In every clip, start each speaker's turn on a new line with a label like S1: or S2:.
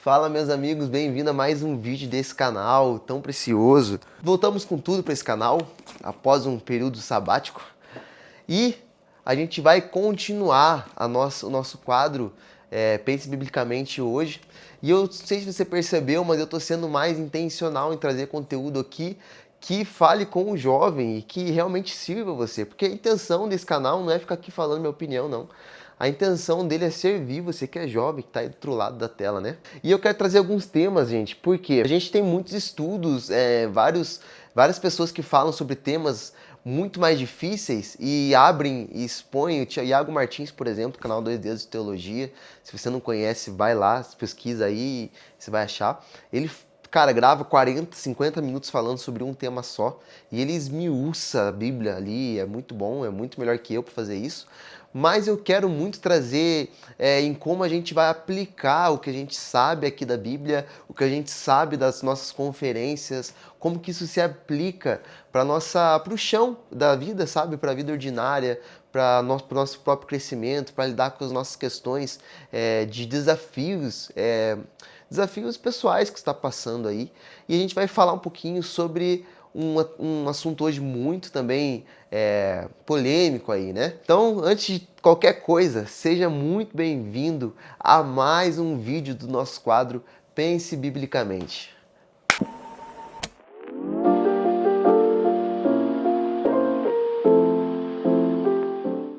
S1: Fala, meus amigos, bem-vindo a mais um vídeo desse canal tão precioso. Voltamos com tudo para esse canal após um período sabático e a gente vai continuar o nosso quadro Pense Biblicamente hoje. E eu não sei se você percebeu, mas eu estou sendo mais intencional em trazer conteúdo aqui que fale com o jovem e que realmente sirva você. Porque a intenção desse canal não é ficar aqui falando minha opinião, não. A intenção dele é servir você que é jovem, que está aí do outro lado da tela, né? E eu quero trazer alguns temas, gente, porque a gente tem muitos estudos, várias pessoas que falam sobre temas muito mais difíceis e abrem e expõem. O Iago Martins, por exemplo, canal 2 Dedos de Teologia. Se você não conhece, vai lá, pesquisa aí, você vai achar. Ele, cara, grava 40, 50 minutos falando sobre um tema só e ele esmiuça a Bíblia ali, é muito bom, é muito melhor que eu para fazer isso. Mas eu quero muito trazer em como a gente vai aplicar o que a gente sabe aqui da Bíblia, o que a gente sabe das nossas conferências, como que isso se aplica para o chão da vida, sabe? Para a vida ordinária, para o nosso próprio crescimento, para lidar com as nossas questões de desafios, desafios pessoais que está passando aí. E a gente vai falar um pouquinho sobre um assunto hoje muito também polêmico aí, né? Então, antes de qualquer coisa, seja muito bem-vindo a mais um vídeo do nosso quadro Pense Biblicamente.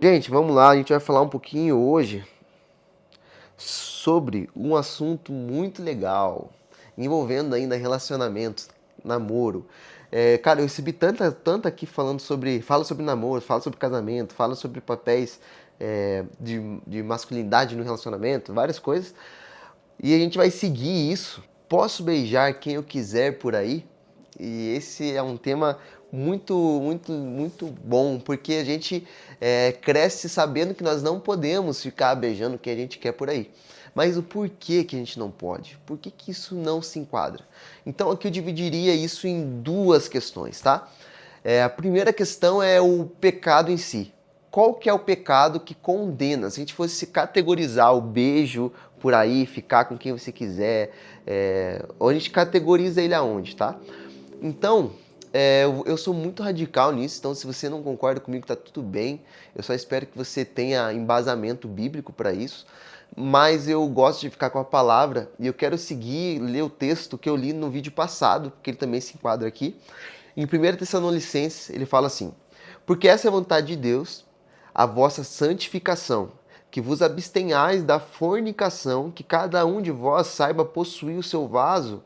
S1: Gente, vamos lá, a gente vai falar um pouquinho hoje sobre um assunto muito legal, envolvendo ainda relacionamentos, namoro. Cara, eu recebi tanta aqui fala sobre namoro, fala sobre casamento, fala sobre papéis de masculinidade no relacionamento, várias coisas. E a gente vai seguir isso. Posso beijar quem eu quiser por aí? E esse é um tema muito bom, porque a gente cresce sabendo que nós não podemos ficar beijando quem a gente quer por aí. Mas o porquê que a gente não pode? Por que que isso não se enquadra? Então aqui eu dividiria isso em duas questões, tá? A primeira questão é o pecado em si. Qual que é o pecado que condena? Se a gente fosse categorizar o beijo por aí, ficar com quem você quiser, a gente categoriza ele aonde, tá? Então, eu sou muito radical nisso, então se você não concorda comigo, tá tudo bem. Eu só espero que você tenha embasamento bíblico para isso. Mas eu gosto de ficar com a palavra e eu quero ler o texto que eu li no vídeo passado, porque ele também se enquadra aqui. Em 1 Tessalonicenses, ele fala assim: porque essa é a vontade de Deus, a vossa santificação, que vos abstenhais da fornicação, que cada um de vós saiba possuir o seu vaso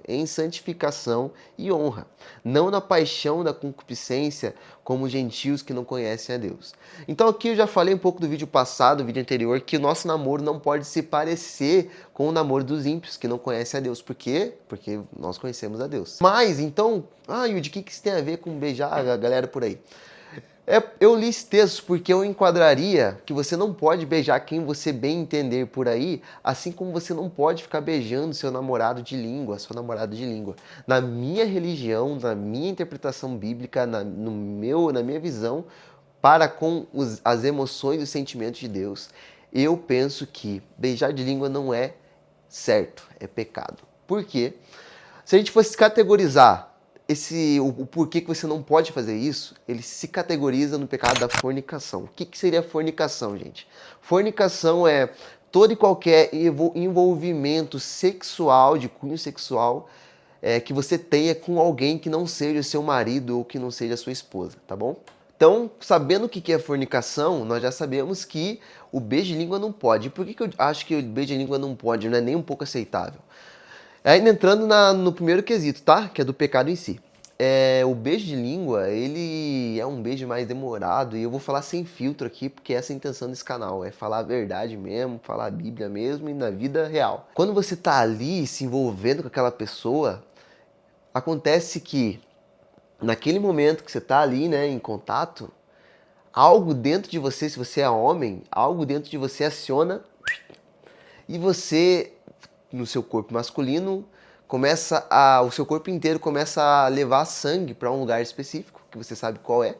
S1: em santificação e honra, não na paixão da concupiscência, como gentios que não conhecem a Deus. Então aqui eu já falei um pouco do vídeo passado, do vídeo anterior, que o nosso namoro não pode se parecer com o namoro dos ímpios, que não conhecem a Deus. Por quê? Porque nós conhecemos a Deus. Mas, então, Yudi, o que isso tem a ver com beijar a galera por aí? Eu li esse texto porque eu enquadraria que você não pode beijar quem você bem entender por aí, assim como você não pode ficar beijando seu namorado de língua, sua namorada de língua. Na minha religião, na minha interpretação bíblica, na minha visão, para com as emoções e os sentimentos de Deus, eu penso que beijar de língua não é certo, é pecado. Por quê? Se a gente fosse categorizar o porquê que você não pode fazer isso, ele se categoriza no pecado da fornicação. O que seria fornicação, gente? Fornicação é todo e qualquer envolvimento sexual, de cunho sexual, que você tenha com alguém que não seja seu marido ou que não seja sua esposa, tá bom? Então, sabendo o que é fornicação, nós já sabemos que o beijo de língua não pode. E por que eu acho que o beijo de língua não pode? Não é nem um pouco aceitável. Ainda entrando no primeiro quesito, tá? Que é do pecado em si. O beijo de língua, ele é um beijo mais demorado e eu vou falar sem filtro aqui, porque essa é a intenção desse canal, é falar a verdade mesmo, falar a Bíblia mesmo e na vida real. Quando você tá ali se envolvendo com aquela pessoa, acontece que naquele momento que você tá ali, né, em contato, algo dentro de você, se você é homem, algo dentro de você aciona e você, no seu corpo masculino, o seu corpo inteiro começa a levar sangue para um lugar específico, que você sabe qual é.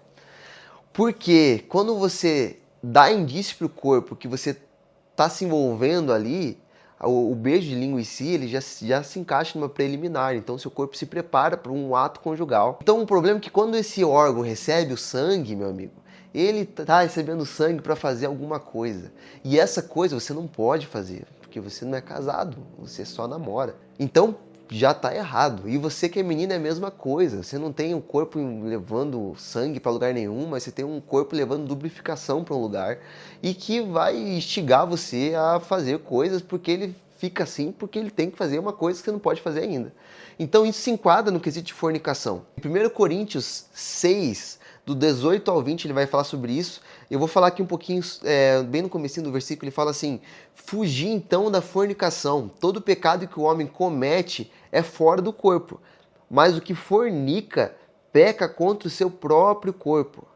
S1: Porque quando você dá indício para o corpo que você está se envolvendo ali, o beijo de língua em si, ele já se encaixa numa preliminar, então seu corpo se prepara para um ato conjugal. Então o problema é que quando esse órgão recebe o sangue, meu amigo, ele está recebendo sangue para fazer alguma coisa. E essa coisa você não pode fazer, porque você não é casado, você só namora. Então já está errado. E você que é menina é a mesma coisa. Você não tem um corpo levando sangue para lugar nenhum, mas você tem um corpo levando lubrificação para um lugar e que vai instigar você a fazer coisas porque ele fica assim, porque ele tem que fazer uma coisa que você não pode fazer ainda. Então isso se enquadra no quesito de fornicação. Em 1 Coríntios 6, do 18 ao 20, ele vai falar sobre isso. Eu vou falar aqui um pouquinho, bem no comecinho do versículo, ele fala assim: fugir então da fornicação. Todo pecado que o homem comete é fora do corpo, mas o que fornica peca contra o seu próprio corpo.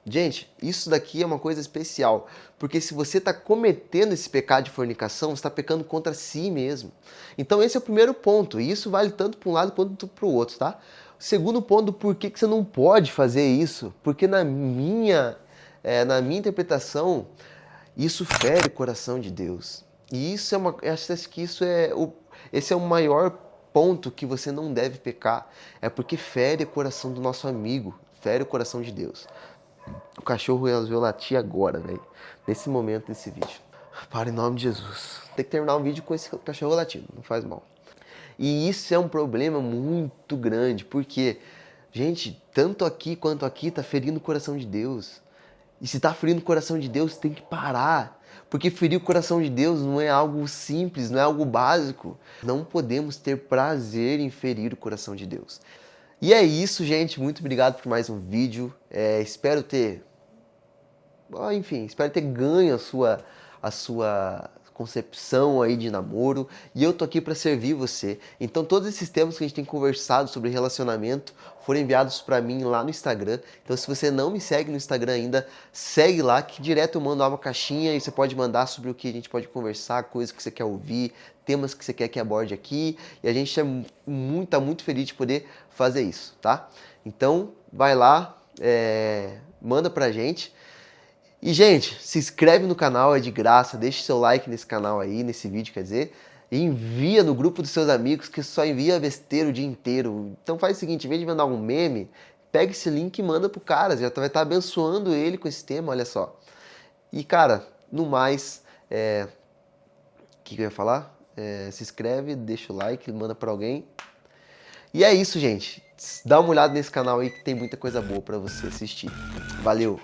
S1: Gente, isso daqui é uma coisa especial, porque se você está cometendo esse pecado de fornicação, você está pecando contra si mesmo. Então esse é o primeiro ponto, e isso vale tanto para um lado quanto para o outro, tá? O segundo ponto, por que você não pode fazer isso? Porque na minha interpretação, isso fere o coração de Deus. E isso acho que esse é o maior ponto que você não deve pecar. É porque fere o coração do nosso amigo, fere o coração de Deus. O cachorro resolveu latir agora, velho. Nesse momento desse vídeo. Para, em nome de Jesus. Tem que terminar o vídeo com esse cachorro latindo, não faz mal. E isso é um problema muito grande, porque, gente, tanto aqui quanto aqui tá ferindo o coração de Deus. E se tá ferindo o coração de Deus, tem que parar. Porque ferir o coração de Deus não é algo simples, não é algo básico. Não podemos ter prazer em ferir o coração de Deus. E é isso, gente. Muito obrigado por mais um vídeo. Espero ter ganho a sua concepção aí de namoro, e eu tô aqui para servir você. Então todos esses temas que a gente tem conversado sobre relacionamento foram enviados para mim lá no Instagram. Então se você não me segue no Instagram ainda, segue lá, que direto eu mando uma caixinha e você pode mandar sobre o que a gente pode conversar, coisas que você quer ouvir, temas que você quer que aborde aqui, e a gente tá muito feliz de poder fazer isso, tá? Então vai lá, manda pra gente. E, gente, se inscreve no canal, é de graça, deixa seu like nesse canal aí, nesse vídeo, quer dizer, e envia no grupo dos seus amigos, que só envia besteira o dia inteiro. Então faz o seguinte, em vez de mandar um meme, pega esse link e manda pro cara, já vai estar abençoando ele com esse tema, olha só. E, cara, no mais, o que eu ia falar? Se inscreve, deixa o like, manda pra alguém. E é isso, gente. Dá uma olhada nesse canal aí que tem muita coisa boa pra você assistir. Valeu!